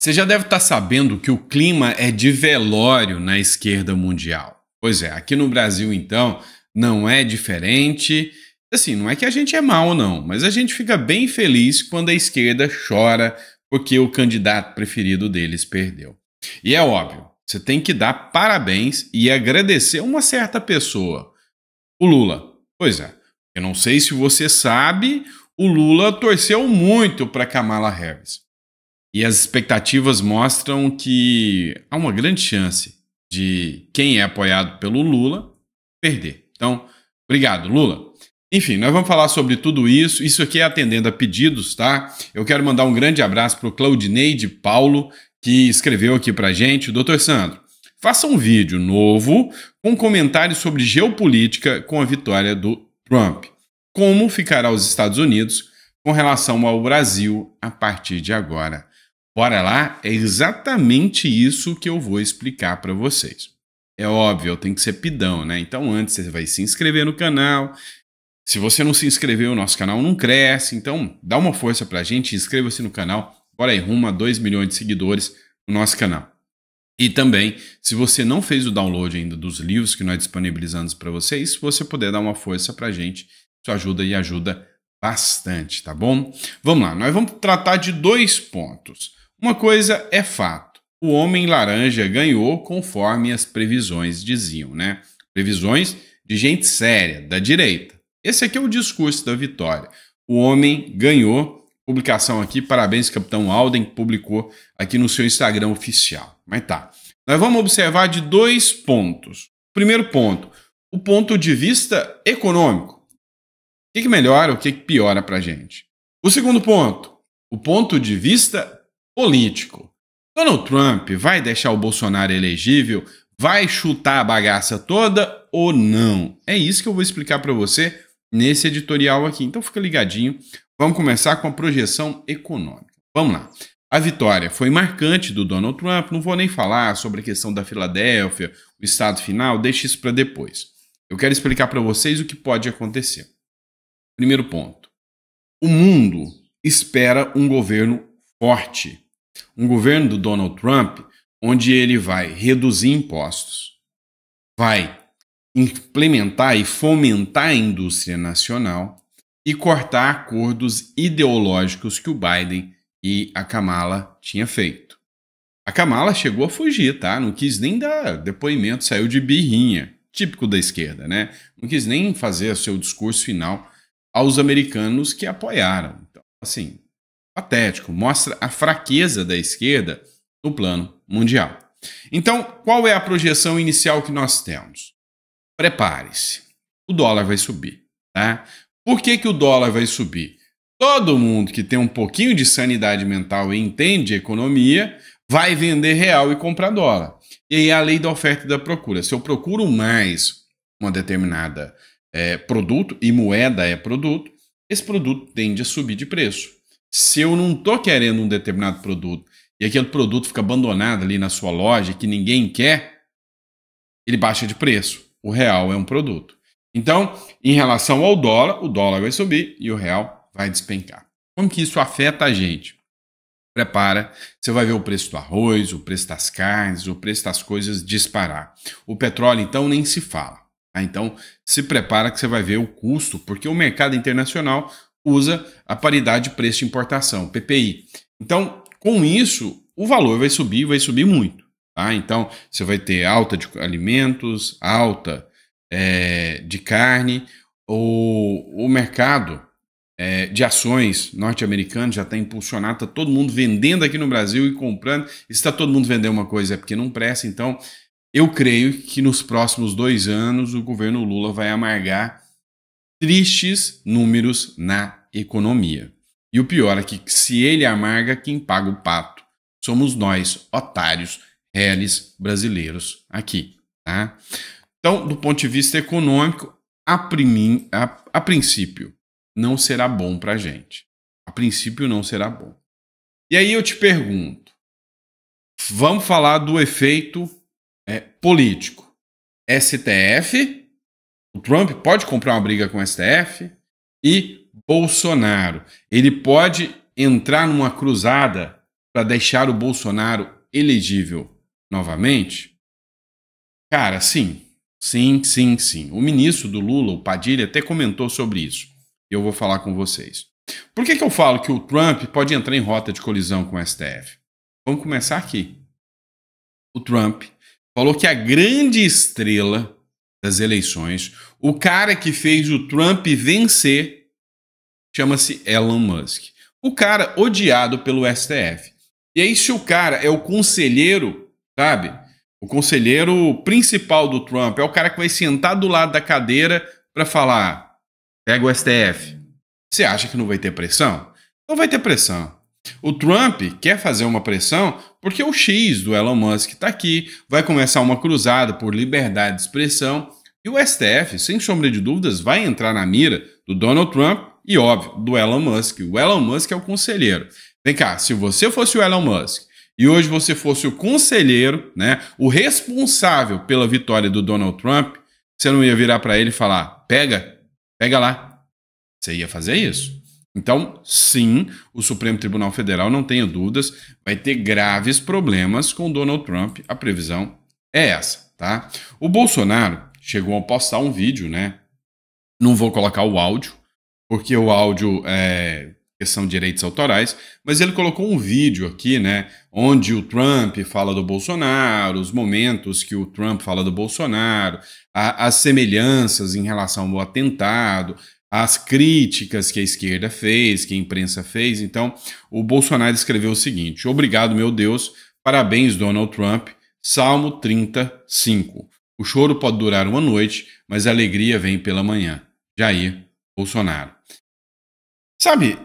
Você já deve estar sabendo que o clima é de velório na esquerda mundial. Pois é, aqui no Brasil, então, não é diferente. Assim, não é que a gente é mal, não, mas a gente fica bem feliz quando a esquerda chora porque o candidato preferido deles perdeu. E é óbvio, você tem que dar parabéns e agradecer uma certa pessoa, o Lula. Pois é, eu não sei se você sabe, o Lula torceu muito para Kamala Harris. E as expectativas mostram que há uma grande chance de quem é apoiado pelo Lula perder. Então, obrigado, Lula. Enfim, nós vamos falar sobre tudo isso. Isso aqui é atendendo a pedidos, tá? Eu quero mandar um grande abraço para o Claudineide Paulo, que escreveu aqui para gente. Doutor Sandro, faça um vídeo novo com comentários sobre geopolítica com a vitória do Trump. Como ficará os Estados Unidos com relação ao Brasil a partir de agora? Bora lá, é exatamente isso que eu vou explicar para vocês. É óbvio, eu tenho que ser pidão, né? Então antes você vai se inscrever no canal. Se você não se inscreveu, o nosso canal não cresce. Então dá uma força pra gente, inscreva-se no canal. Bora aí, rumo a 2 milhões de seguidores no nosso canal. E também, se você não fez o download ainda dos livros que nós disponibilizamos para vocês, se você puder dar uma força pra gente, isso ajuda e ajuda bastante, tá bom? Vamos lá, nós vamos tratar de 2 pontos. Uma coisa é fato, o homem laranja ganhou conforme as previsões diziam, né? Previsões de gente séria, da direita. Esse aqui é o discurso da vitória. O homem ganhou, publicação aqui, parabéns Capitão Alden, publicou aqui no seu Instagram oficial. Mas tá, nós vamos observar de 2 pontos. Primeiro ponto, o ponto de vista econômico. O que melhora, o que piora pra gente? O segundo ponto, o ponto de vista político. Donald Trump vai deixar o Bolsonaro elegível? Vai chutar a bagaça toda ou não? É isso que eu vou explicar para você nesse editorial aqui. Então fica ligadinho. Vamos começar com a projeção econômica. Vamos lá. A vitória foi marcante do Donald Trump. Não vou nem falar sobre a questão da Filadélfia, o estado final. Deixe isso para depois. Eu quero explicar para vocês o que pode acontecer. Primeiro ponto. O mundo espera um governo forte. Um governo do Donald Trump, onde ele vai reduzir impostos, vai implementar e fomentar a indústria nacional e cortar acordos ideológicos que o Biden e a Kamala tinham feito. A Kamala chegou a fugir, tá? Não quis nem dar depoimento, saiu de birrinha, típico da esquerda, né? Não quis nem fazer o seu discurso final aos americanos que apoiaram. Então, assim, patético, mostra a fraqueza da esquerda no plano mundial. Então, qual é a projeção inicial que nós temos? Prepare-se, o dólar vai subir, tá? Por que o dólar vai subir? Todo mundo que tem um pouquinho de sanidade mental e entende economia vai vender real e comprar dólar. E aí é a lei da oferta e da procura. Se eu procuro mais uma determinada produto, e moeda é produto, esse produto tende a subir de preço. Se eu não estou querendo um determinado produto e aquele produto fica abandonado ali na sua loja que ninguém quer, ele baixa de preço. O real é um produto. Então, em relação ao dólar, o dólar vai subir e o real vai despencar. Como que isso afeta a gente? Prepara, você vai ver o preço do arroz, o preço das carnes, o preço das coisas disparar. O petróleo, então, nem se fala. Tá? Então, se prepara que você vai ver o custo, porque o mercado internacional usa a paridade de preço de importação, PPI. Então, com isso, o valor vai subir muito. Tá? Então, você vai ter alta de alimentos, alta de carne. O mercado de ações norte-americano já está impulsionado, está todo mundo vendendo aqui no Brasil e comprando. E se está todo mundo vendendo uma coisa é porque não presta. Então, eu creio que nos próximos 2 anos o governo Lula vai amargar tristes números na economia. E o pior é que se ele amarga, quem paga o pato somos nós, otários, réis brasileiros aqui. Tá? Então, do ponto de vista econômico, a princípio, não será bom para a gente. A princípio, não será bom. E aí eu te pergunto, vamos falar do efeito político. STF... O Trump pode comprar uma briga com o STF e Bolsonaro. Ele pode entrar numa cruzada para deixar o Bolsonaro elegível novamente? Cara, sim. Sim, sim, sim. O ministro do Lula, o Padilha, até comentou sobre isso. Eu vou falar com vocês. Por que eu falo que o Trump pode entrar em rota de colisão com o STF? Vamos começar aqui. O Trump falou que a grande estrela das eleições, o cara que fez o Trump vencer, chama-se Elon Musk. O cara odiado pelo STF. E aí, se o cara é o conselheiro, sabe? O conselheiro principal do Trump é o cara que vai sentar do lado da cadeira para falar: pega o STF. Você acha que não vai ter pressão? Não vai ter pressão. O Trump quer fazer uma pressão porque o X do Elon Musk está aqui, vai começar uma cruzada por liberdade de expressão e o STF, sem sombra de dúvidas, vai entrar na mira do Donald Trump e, óbvio, do Elon Musk. O Elon Musk é o conselheiro. Vem cá, se você fosse o Elon Musk e hoje você fosse o conselheiro, né, o responsável pela vitória do Donald Trump, você não ia virar para ele e falar: pega lá. Você ia fazer isso. Então, sim, o Supremo Tribunal Federal, não tenha dúvidas, vai ter graves problemas com Donald Trump. A previsão é essa, tá? O Bolsonaro chegou a postar um vídeo, né? Não vou colocar o áudio, porque o áudio é questão de direitos autorais, mas ele colocou um vídeo aqui, né? Onde o Trump fala do Bolsonaro, os momentos que o Trump fala do Bolsonaro, as semelhanças em relação ao atentado, as críticas que a esquerda fez, que a imprensa fez. Então, o Bolsonaro escreveu o seguinte: obrigado, meu Deus, parabéns, Donald Trump, Salmo 35. O choro pode durar uma noite, mas a alegria vem pela manhã. Jair Bolsonaro. Sabe,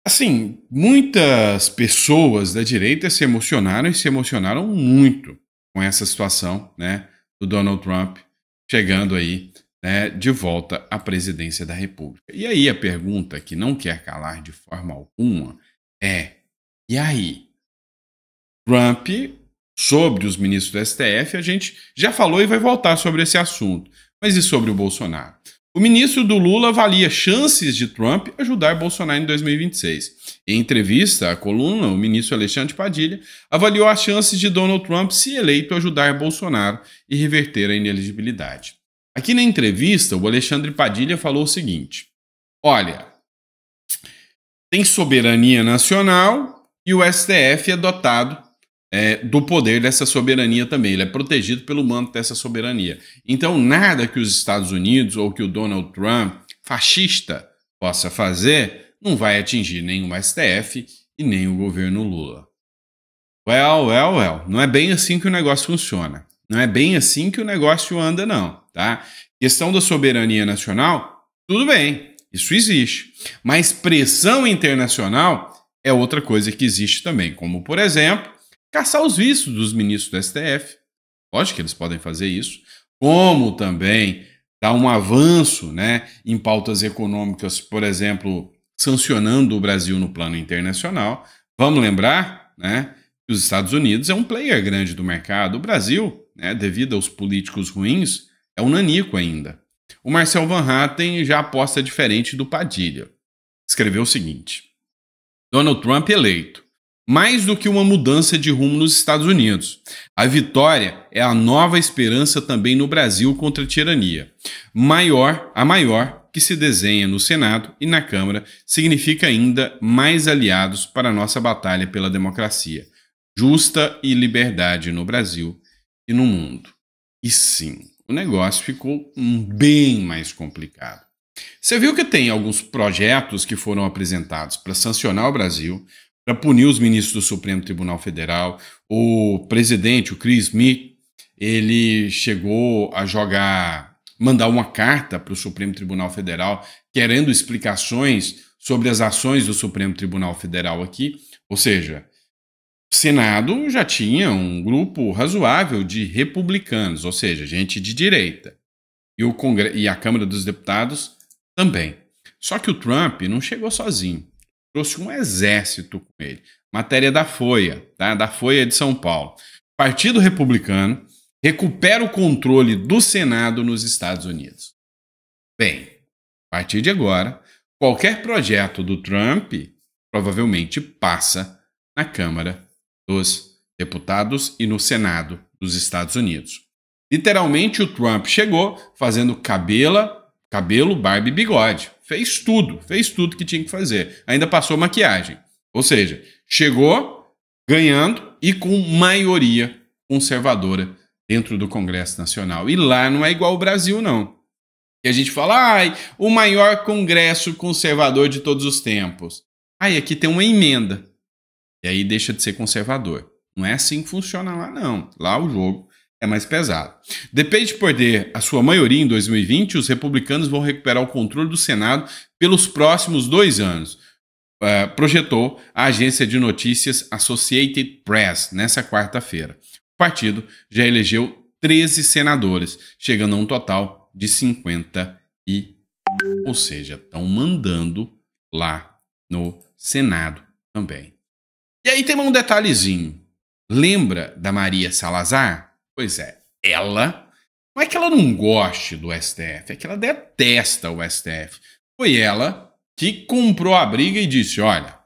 assim, muitas pessoas da direita se emocionaram e se emocionaram muito com essa situação, né, do Donald Trump chegando aí, né, de volta à presidência da República. E aí a pergunta que não quer calar de forma alguma é: e aí? Trump, sobre os ministros do STF, a gente já falou e vai voltar sobre esse assunto. Mas e sobre o Bolsonaro? O ministro do Lula avalia chances de Trump ajudar Bolsonaro em 2026. Em entrevista à coluna, o ministro Alexandre Padilha avaliou as chances de Donald Trump, se eleito, ajudar Bolsonaro e reverter a inelegibilidade. Aqui na entrevista, o Alexandre Padilha falou o seguinte: olha, tem soberania nacional e o STF é dotado do poder dessa soberania também. Ele é protegido pelo manto dessa soberania. Então, nada que os Estados Unidos ou que o Donald Trump, fascista, possa fazer, não vai atingir nem o STF e nem o governo Lula. Well. Não é bem assim que o negócio funciona. Não é bem assim que o negócio anda, não, tá? Questão da soberania nacional, tudo bem, isso existe. Mas pressão internacional é outra coisa que existe também, como, por exemplo, caçar os vícios dos ministros do STF. Lógico que eles podem fazer isso. Como também dar um avanço, né, em pautas econômicas, por exemplo, sancionando o Brasil no plano internacional. Vamos lembrar, né, que os Estados Unidos é um player grande do mercado. O Brasil, né, devido aos políticos ruins, é um nanico ainda. O Marcel Van Hatten já aposta diferente do Padilha. Escreveu o seguinte: Donald Trump eleito. Mais do que uma mudança de rumo nos Estados Unidos. A vitória é a nova esperança também no Brasil contra a tirania. A maior que se desenha no Senado e na Câmara, significa ainda mais aliados para a nossa batalha pela democracia, justa e liberdade no Brasil e no mundo. E sim, o negócio ficou bem mais complicado. Você viu que tem alguns projetos que foram apresentados para sancionar o Brasil, para punir os ministros do Supremo Tribunal Federal. O presidente, o Chris Smith, ele chegou a mandar uma carta para o Supremo Tribunal Federal querendo explicações sobre as ações do Supremo Tribunal Federal aqui. Ou seja, o Senado já tinha um grupo razoável de republicanos, ou seja, gente de direita. E a Câmara dos Deputados também. Só que o Trump não chegou sozinho. Trouxe um exército com ele. Matéria da Folha, tá? Da Folha de São Paulo. Partido Republicano recupera o controle do Senado nos Estados Unidos. Bem, a partir de agora, qualquer projeto do Trump provavelmente passa na Câmara dos Deputados e no Senado dos Estados Unidos. Literalmente, o Trump chegou fazendo cabelo, barba e bigode. Fez tudo que tinha que fazer. Ainda passou maquiagem. Ou seja, chegou ganhando e com maioria conservadora dentro do Congresso Nacional. E lá não é igual ao Brasil, não. E a gente fala, o maior Congresso conservador de todos os tempos. Aqui tem uma emenda. E aí deixa de ser conservador. Não é assim que funciona lá, não. Lá o jogo é mais pesado. Depois de perder a sua maioria em 2020, os republicanos vão recuperar o controle do Senado pelos próximos 2 anos. Projetou a agência de notícias Associated Press nessa quarta-feira. O partido já elegeu 13 senadores, chegando a um total de 50 ou seja, estão mandando lá no Senado também. E aí tem um detalhezinho. Lembra da Maria Salazar? Pois é, ela, não é que ela não goste do STF, é que ela detesta o STF. Foi ela que comprou a briga e disse, olha,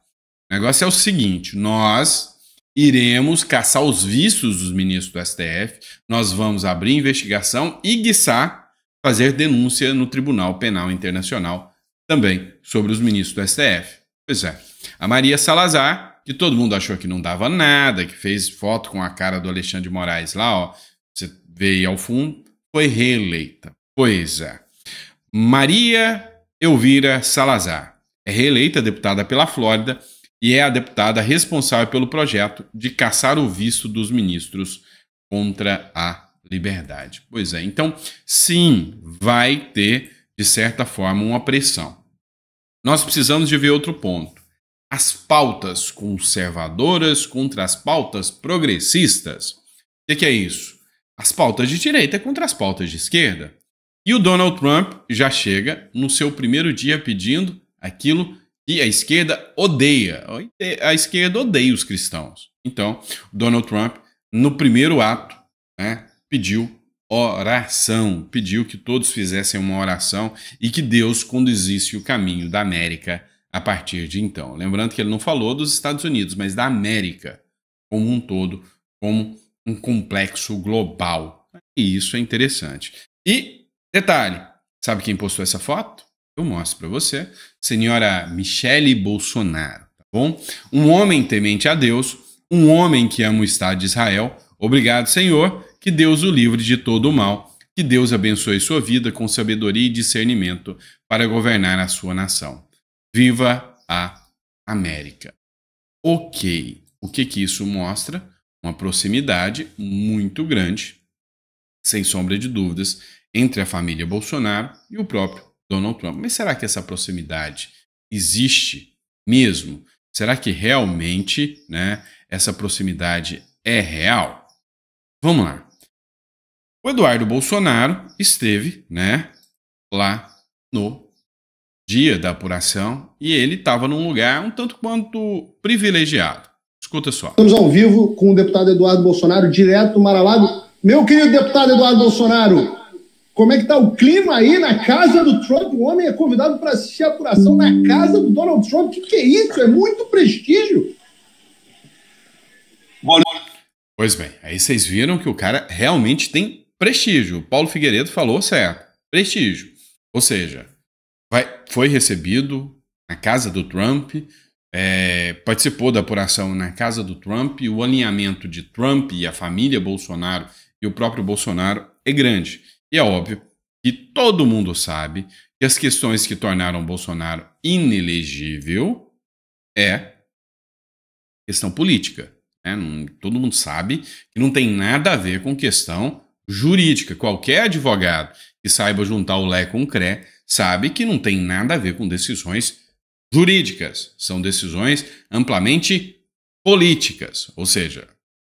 o negócio é o seguinte, nós iremos caçar os vícios dos ministros do STF, nós vamos abrir investigação e, quiçá, fazer denúncia no Tribunal Penal Internacional também sobre os ministros do STF. Pois é, a Maria Salazar, que todo mundo achou que não dava nada, que fez foto com a cara do Alexandre de Moraes lá, você vê aí ao fundo, foi reeleita. Pois é. Maria Elvira Salazar é reeleita deputada pela Flórida e é a deputada responsável pelo projeto de caçar o visto dos ministros contra a liberdade. Pois é, então, sim, vai ter, de certa forma, uma pressão. Nós precisamos de ver outro ponto. As pautas conservadoras contra as pautas progressistas. O que é isso? As pautas de direita contra as pautas de esquerda. E o Donald Trump já chega no seu primeiro dia pedindo aquilo que a esquerda odeia. A esquerda odeia os cristãos. Então, o Donald Trump, no primeiro ato, pediu oração, pediu que todos fizessem uma oração e que Deus conduzisse o caminho da América a partir de então. Lembrando que ele não falou dos Estados Unidos, mas da América como um todo, como um complexo global. E isso é interessante. E, detalhe, sabe quem postou essa foto? Eu mostro para você. Senhora Michele Bolsonaro, tá bom? Um homem temente a Deus, um homem que ama o Estado de Israel. Obrigado, Senhor, que Deus o livre de todo o mal, que Deus abençoe sua vida com sabedoria e discernimento para governar a sua nação. Viva a América. Ok, o que isso mostra? Uma proximidade muito grande, sem sombra de dúvidas, entre a família Bolsonaro e o próprio Donald Trump. Mas será que essa proximidade existe mesmo? Será que realmente, essa proximidade é real? Vamos lá. O Eduardo Bolsonaro esteve, lá no dia da apuração e ele estava num lugar um tanto quanto privilegiado. Escuta só. Estamos ao vivo com o deputado Eduardo Bolsonaro, direto do Mar-a-Lago. Meu querido deputado Eduardo Bolsonaro, como é que está o clima aí na casa do Trump? O homem é convidado para assistir a apuração na casa do Donald Trump. O que é isso? É muito prestígio. Pois bem, aí vocês viram que o cara realmente tem prestígio. O Paulo Figueiredo falou certo. Prestígio. Ou seja, foi recebido na casa do Trump, participou da apuração na casa do Trump, e o alinhamento de Trump e a família Bolsonaro e o próprio Bolsonaro é grande. E é óbvio que todo mundo sabe que as questões que tornaram Bolsonaro inelegível é questão política. Todo mundo sabe que não tem nada a ver com questão jurídica. Qualquer advogado que saiba juntar o Lé com o CRE sabe que não tem nada a ver com decisões jurídicas. São decisões amplamente políticas. Ou seja,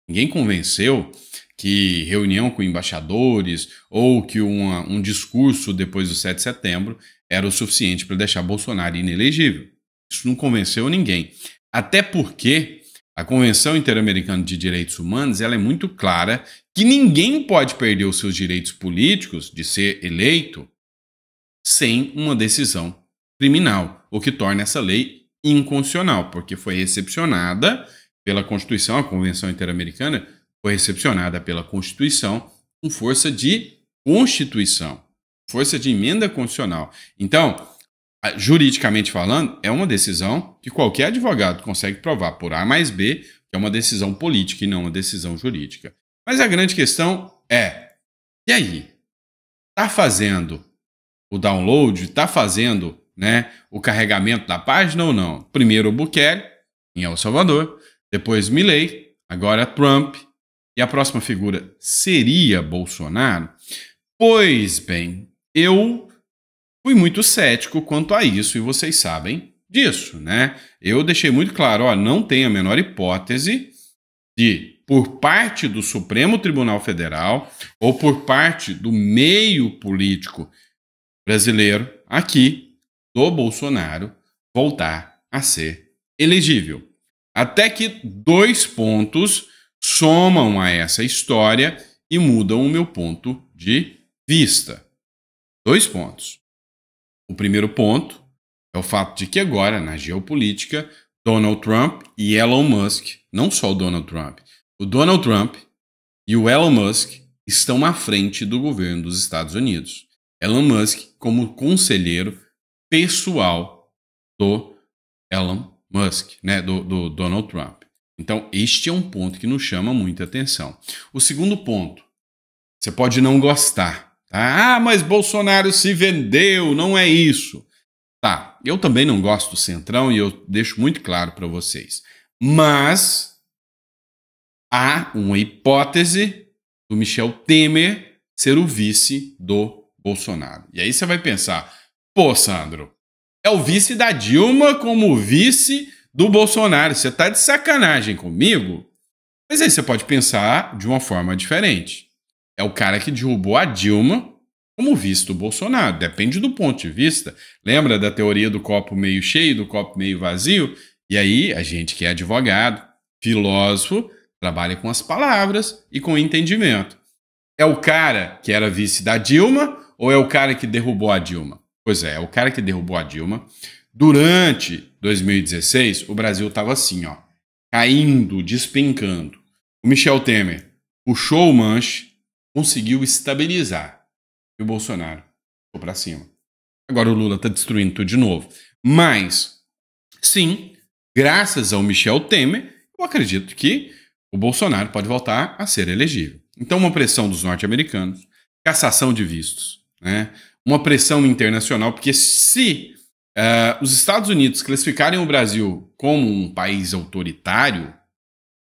ninguém convenceu que reunião com embaixadores ou que um discurso depois do 7 de setembro era o suficiente para deixar Bolsonaro inelegível. Isso não convenceu ninguém. Até porque a Convenção Interamericana de Direitos Humanos ela é muito clara que ninguém pode perder os seus direitos políticos de ser eleito sem uma decisão criminal, o que torna essa lei inconstitucional, porque foi recepcionada pela Constituição, a Convenção Interamericana foi recepcionada pela Constituição com força de Constituição, força de emenda constitucional. Então, juridicamente falando, é uma decisão que qualquer advogado consegue provar por A mais B, que é uma decisão política e não uma decisão jurídica. Mas a grande questão é, e aí? Está fazendo o download, está fazendo, né, o carregamento da página ou não? Primeiro o Bukele, em El Salvador, depois Milei, agora Trump, e a próxima figura seria Bolsonaro? Pois bem, eu fui muito cético quanto a isso, e vocês sabem disso, né? Eu deixei muito claro, ó, não tem a menor hipótese de, por parte do Supremo Tribunal Federal ou por parte do meio político brasileiro, aqui, do Bolsonaro, voltar a ser elegível. Até que 2 pontos somam a essa história e mudam o meu ponto de vista. 2 pontos. O primeiro ponto é o fato de que agora, na geopolítica, Donald Trump e Elon Musk, não só o Donald Trump e o Elon Musk estão à frente do governo dos Estados Unidos. Elon Musk como conselheiro pessoal do Elon Musk, né, do Donald Trump. Então, este é um ponto que nos chama muita atenção. O segundo ponto, você pode não gostar. Tá? Ah, mas Bolsonaro se vendeu, não é isso. Tá, eu também não gosto do Centrão e eu deixo muito claro para vocês. Mas há uma hipótese do Michel Temer ser o vice do Bolsonaro. E aí você vai pensar, pô, Sandro, é o vice da Dilma como vice do Bolsonaro. Você tá de sacanagem comigo? Mas aí você pode pensar de uma forma diferente. É o cara que derrubou a Dilma como vice do Bolsonaro. Depende do ponto de vista. Lembra da teoria do copo meio cheio, do copo meio vazio? E aí, a gente que é advogado, filósofo, trabalha com as palavras e com o entendimento. É o cara que era vice da Dilma ou é o cara que derrubou a Dilma? Pois é o cara que derrubou a Dilma. Durante 2016, o Brasil estava assim, ó, caindo, despencando. O Michel Temer puxou o manche, conseguiu estabilizar. E o Bolsonaro ficou para cima. Agora o Lula está destruindo tudo de novo. Mas, sim, graças ao Michel Temer, eu acredito que o Bolsonaro pode voltar a ser elegível. Então, uma pressão dos norte-americanos, cassação de vistos, né? Uma pressão internacional, porque se os Estados Unidos classificarem o Brasil como um país autoritário,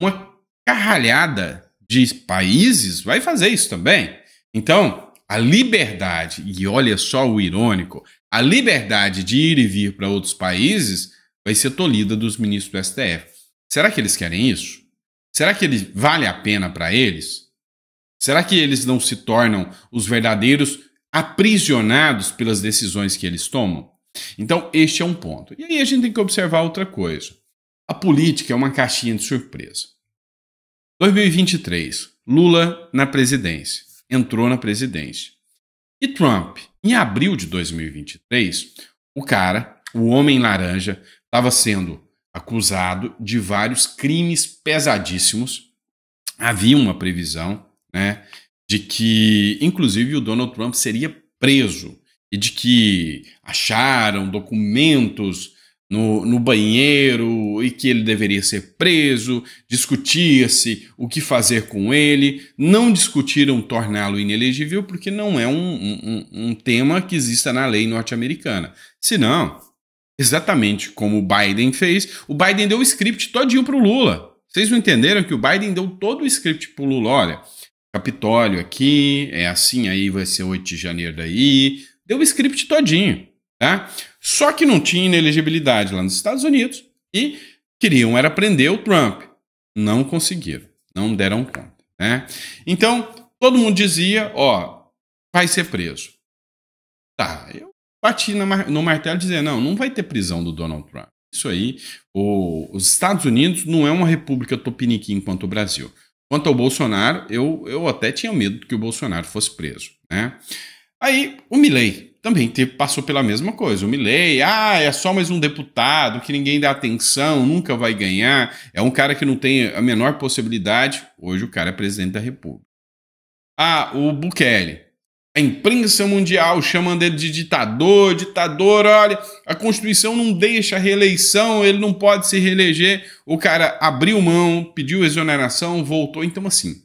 uma carralhada de países vai fazer isso também. Então, a liberdade, e olha só o irônico, a liberdade de ir e vir para outros países vai ser tolhida dos ministros do STF. Será que eles querem isso? Será que vale a pena para eles? Será que eles não se tornam os verdadeiros aprisionados pelas decisões que eles tomam? Então, este é um ponto. E aí a gente tem que observar outra coisa. A política é uma caixinha de surpresa. 2023, Lula na presidência. Entrou na presidência. E Trump, em abril de 2023, o homem laranja, estava sendo acusado de vários crimes pesadíssimos. Havia uma previsão, né, de que, inclusive, o Donald Trump seria preso e de que acharam documentos no banheiro e que ele deveria ser preso, discutia-se o que fazer com ele, não discutiram torná-lo inelegível porque não é um tema que exista na lei norte-americana. Senão, exatamente como o Biden fez, o Biden deu o script todinho para o Lula. Vocês não entenderam que o Biden deu todo o script para o Lula? Olha, Capitólio aqui, é assim, aí vai ser 8 de janeiro daí. Deu o script todinho, tá? Só que não tinha inelegibilidade lá nos Estados Unidos e queriam era prender o Trump. Não conseguiram, não deram conta, né? Então, todo mundo dizia, ó, vai ser preso. Tá, eu bati no martelo dizendo, não vai ter prisão do Donald Trump. Isso aí, os Estados Unidos não é uma república tupiniquim quanto o Brasil. Quanto ao Bolsonaro, eu até tinha medo que o Bolsonaro fosse preso, né? Aí o Milei também passou pela mesma coisa. O Milei, é só mais um deputado que ninguém dá atenção, nunca vai ganhar. É um cara que não tem a menor possibilidade. Hoje o cara é presidente da República. O Bukele. A imprensa mundial chamando ele de ditador, olha, a Constituição não deixa a reeleição, ele não pode se reeleger. O cara abriu mão, pediu exoneração, voltou. Então, assim,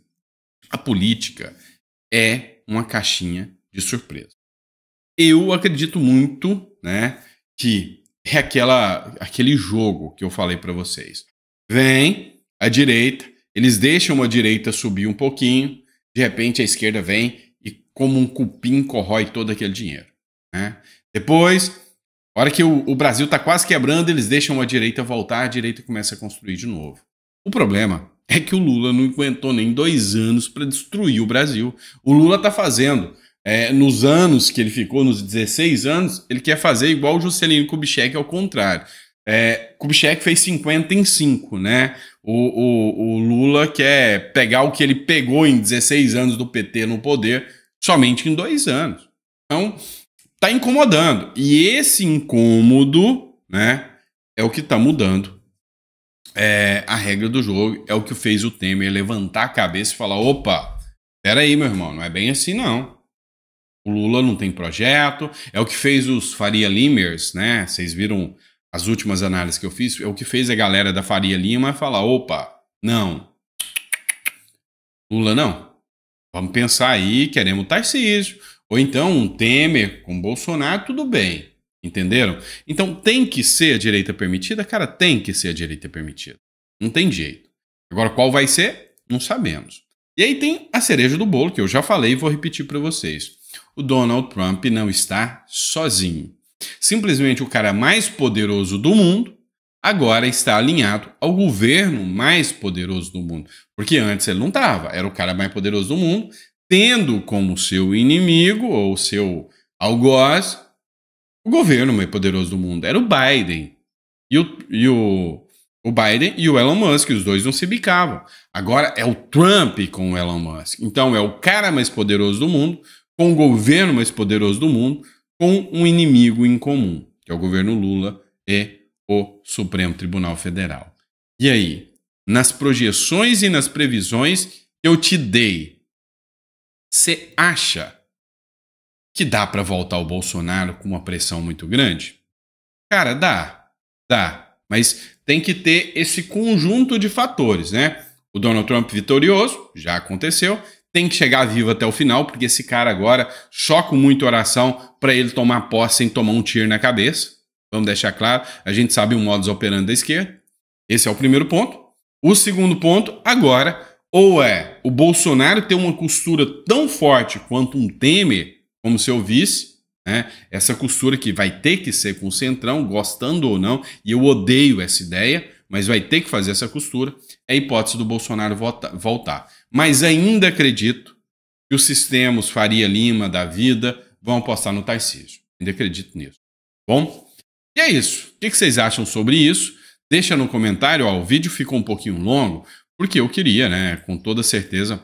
a política é uma caixinha de surpresa. Eu acredito muito, né, que é aquele jogo que eu falei para vocês. Vem a direita, eles deixam a direita subir um pouquinho, de repente a esquerda vem e como um cupim corrói todo aquele dinheiro, né? Depois, a hora que o Brasil está quase quebrando, eles deixam a direita voltar, a direita começa a construir de novo. O problema é que o Lula não aguentou nem 2 anos para destruir o Brasil. O Lula está fazendo, nos anos que ele ficou, nos 16 anos, ele quer fazer igual o Juscelino Kubitschek, ao contrário. Kubitschek fez 50 em 5, né? O Lula quer pegar o que ele pegou em 16 anos do PT no poder somente em 2 anos. Então, tá incomodando. E esse incômodo, né, é o que tá mudando a regra do jogo, é o que fez o Temer levantar a cabeça e falar, opa, peraí, meu irmão, não é bem assim, não. O Lula não tem projeto, é o que fez os Faria Limers, né? Vocês viram as últimas análises que eu fiz, é o que fez a galera da Faria Lima falar, opa, não. Lula não. Vamos pensar aí, queremos Tarcísio. Ou então um Temer com Bolsonaro, tudo bem. Entenderam? Então tem que ser a direita permitida? Cara, tem que ser a direita permitida. Não tem jeito. Agora, qual vai ser? Não sabemos. E aí tem a cereja do bolo, que eu já falei e vou repetir para vocês. O Donald Trump não está sozinho. Simplesmente o cara mais poderoso do mundo agora está alinhado ao governo mais poderoso do mundo. Porque antes ele não estava. Era o cara mais poderoso do mundo, tendo como seu inimigo ou seu algoz o governo mais poderoso do mundo. Era o Biden. O Biden e o Elon Musk, os dois não se bicavam. Agora é o Trump com o Elon Musk. Então é o cara mais poderoso do mundo, com o governo mais poderoso do mundo, com um inimigo em comum, que é o governo Lula e o Supremo Tribunal Federal. E aí, nas projeções e nas previsões que eu te dei, você acha que dá para voltar o Bolsonaro com uma pressão muito grande? Cara, dá. Mas tem que ter esse conjunto de fatores, né? O Donald Trump vitorioso, já aconteceu, tem que chegar vivo até o final, porque esse cara agora, só com muita oração para ele tomar posse sem tomar um tiro na cabeça. Vamos deixar claro, a gente sabe o modus operandi da esquerda. Esse é o primeiro ponto. O segundo ponto, agora, ou é o Bolsonaro ter uma costura tão forte quanto um Temer, como seu vice, né? Essa costura que vai ter que ser com o Centrão, gostando ou não, e eu odeio essa ideia, mas vai ter que fazer essa costura, é a hipótese do Bolsonaro voltar. Mas ainda acredito que os sistemas Faria Lima da vida vão apostar no Tarcísio. Ainda acredito nisso. Bom, e é isso. O que vocês acham sobre isso? Deixa no comentário. O vídeo ficou um pouquinho longo, porque eu queria, né, com toda certeza,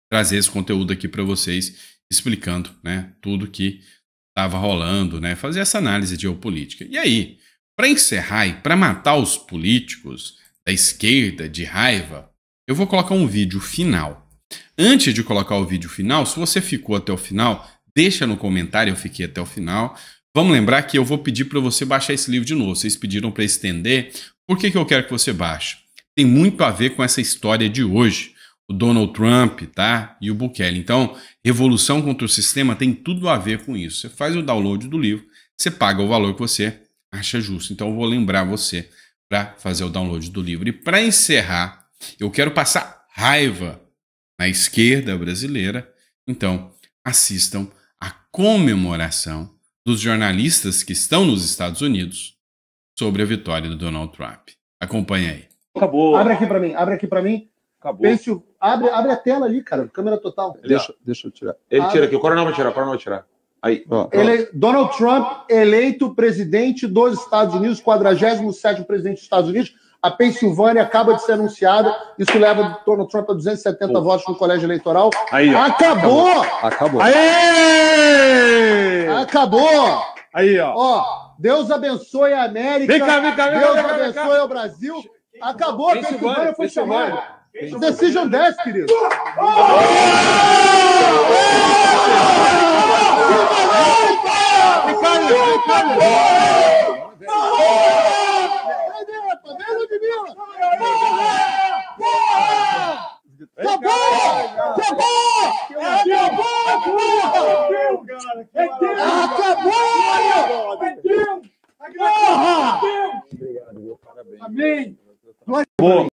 trazer esse conteúdo aqui para vocês, explicando, né, tudo que estava rolando, né, fazer essa análise de geopolítica. E aí, para encerrar e para matar os políticos da esquerda de raiva, eu vou colocar um vídeo final. Antes de colocar o vídeo final, se você ficou até o final, deixa no comentário, eu fiquei até o final. Vamos lembrar que eu vou pedir para você baixar esse livro de novo. Vocês pediram para estender. Por que eu quero que você baixe? Tem muito a ver com essa história de hoje. O Donald Trump, tá? E o Bukele. Então, revolução contra o sistema tem tudo a ver com isso. Você faz o download do livro, você paga o valor que você acha justo. Então, eu vou lembrar você para fazer o download do livro. E para encerrar, eu quero passar raiva na esquerda brasileira. Então, assistam a comemoração dos jornalistas que estão nos Estados Unidos sobre a vitória do Donald Trump. Acompanhe aí. Acabou. Abre aqui para mim. Acabou. Abre a tela ali, cara. Câmera total. Deixa eu tirar. Ele tira aqui. O coronel vai tirar. Aí. Donald Trump eleito presidente dos Estados Unidos, 47º presidente dos Estados Unidos. A Pensilvânia acaba de ser anunciada. Isso leva o Donald Trump a 270 votos no colégio eleitoral. Aí, ó. Acabou! Acabou. Aê! Acabou! Aí, ó. Ó, Deus abençoe a América. Vem cá. Deus abençoe o Brasil. Acabou, a Pensilvânia foi chamada. Decision 10, querido. Acabou! Amém!